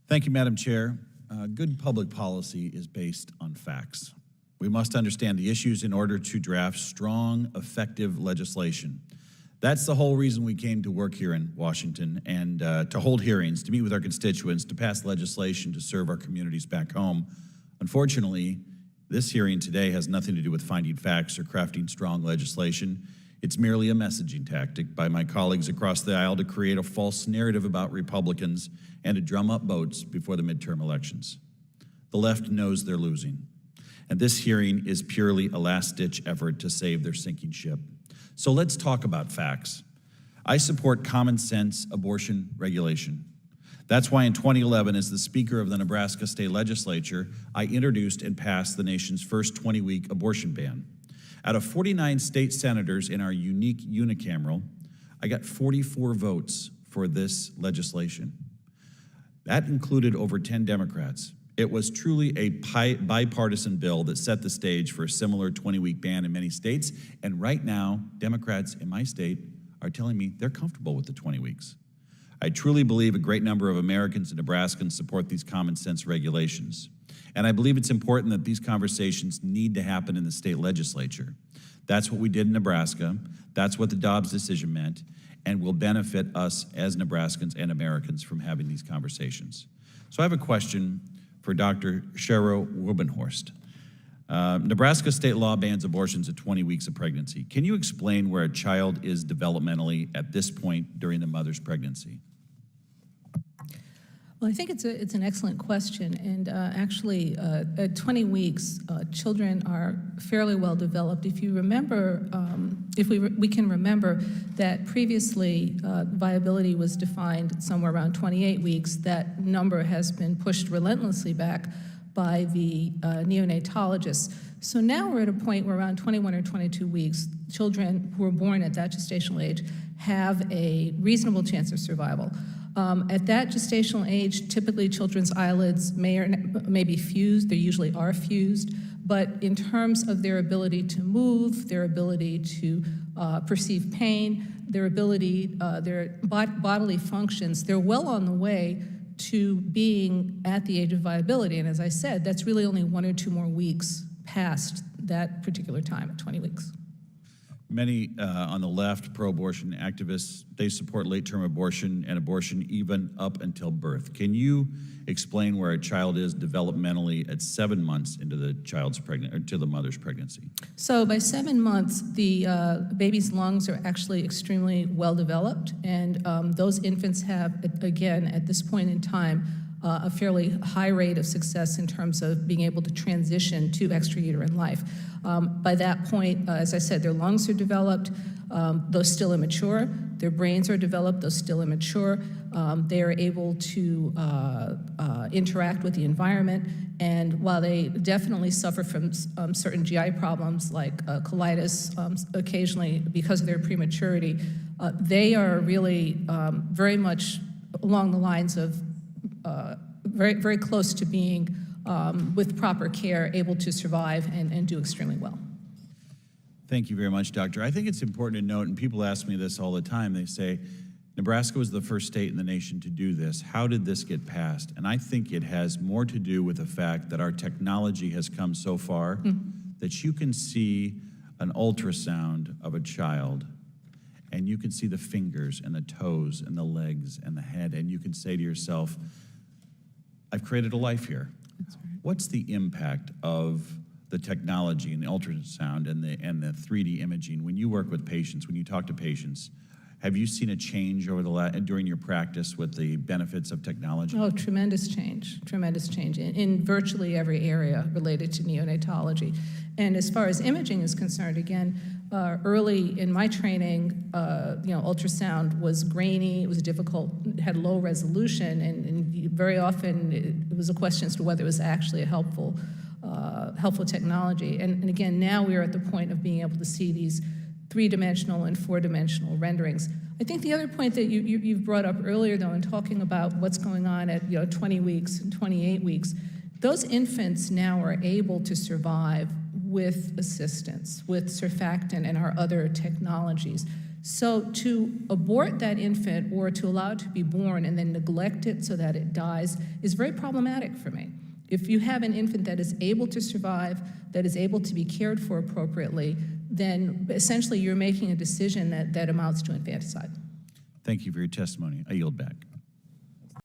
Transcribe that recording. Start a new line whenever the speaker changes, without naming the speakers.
Thank you, Madam Chair. Good public policy is based on facts. We must understand the issues in order to draft strong, effective legislation. That's the whole reason we came to work here in Washington and to hold hearings, to meet with our constituents, to pass legislation to serve our communities back home. Unfortunately, this hearing today has nothing to do with finding facts or crafting strong legislation. It's merely a messaging tactic by my colleagues across the aisle to create a false narrative about Republicans and to drum up votes before the midterm elections. The left knows they're losing, and this hearing is purely a last-ditch effort to save their sinking ship. So let's talk about facts. I support common sense abortion regulation. That's why in 2011, as the Speaker of the Nebraska State Legislature, I introduced and passed the nation's first 20-week abortion ban. Out of 49 state senators in our unique unicameral, I got 44 votes for this legislation. That included over 10 Democrats. It was truly a bipartisan bill that set the stage for a similar 20-week ban in many states, and right now, Democrats in my state are telling me they're comfortable with the 20 weeks. I truly believe a great number of Americans and Nebraskans support these common sense regulations. And I believe it's important that these conversations need to happen in the state legislature. That's what we did in Nebraska. That's what the Dobbs decision meant, and will benefit us as Nebraskans and Americans from having these conversations. So I have a question for Dr. Cheryl Wubbenhorst. Nebraska state law bans abortions at 20 weeks of pregnancy. Can you explain where a child is developmentally at this point during the mother's pregnancy?
Well, I think it's an excellent question, and actually, at 20 weeks, children are fairly well developed. If you remember, if we can remember that previously viability was defined somewhere around 28 weeks, that number has been pushed relentlessly back by the neonatologists. So now we're at a point where around 21 or 22 weeks, children who are born at that gestational age have a reasonable chance of survival. At that gestational age, typically children's eyelids may be fused. They usually are fused. But in terms of their ability to move, their ability to perceive pain, their ability, their bodily functions, they're well on the way to being at the age of viability. And as I said, that's really only 1 or 2 more weeks past that particular time at 20 weeks.
Many on the left, pro-abortion activists, they support late-term abortion and abortion even up until birth. Can you explain where a child is developmentally at 7 months into the mother's pregnancy? So
by 7 months, the baby's lungs are actually extremely well developed, and those infants have, again, at this point in time, a fairly high rate of success in terms of being able to transition to extrauterine life. By that point, as I said, their lungs are developed, though still immature. Their brains are developed, though still immature. They are able to interact with the environment. And while they definitely suffer from certain GI problems like colitis occasionally because of their prematurity, they are really very much along the lines of very, very close to being, with proper care, able to survive and do extremely well.
Thank you very much, Doctor. I think it's important to note, and people ask me this all the time, they say, Nebraska was the first state in the nation to do this. How did this get passed? And I think it has more to do with the fact that our technology has come so far that you can see an ultrasound of a child and you can see the fingers and the toes and the legs and the head, and you can say to yourself, I've created a life here.
That's right.
What's the impact of the technology and the ultrasound and the 3D imaging when you work with patients, when you talk to patients? Have you seen a change over during your practice with the benefits of technology?
Oh, tremendous change in virtually every area related to neonatology. And as far as imaging is concerned, again, early in my training, ultrasound was grainy, it was difficult, it had low resolution, and very often it was a question as to whether it was actually a helpful technology. And again, now we're at the point of being able to see these 3-dimensional and 4-dimensional renderings. I think the other point that you've brought up earlier, though, in talking about what's going on at 20 weeks and 28 weeks, those infants now are able to survive with assistance, with surfactant and our other technologies. So to abort that infant or to allow it to be born and then neglect it so that it dies is very problematic for me. If you have an infant that is able to survive, that is able to be cared for appropriately, then essentially you're making a decision that amounts to infanticide.
Thank you for your testimony. I yield back.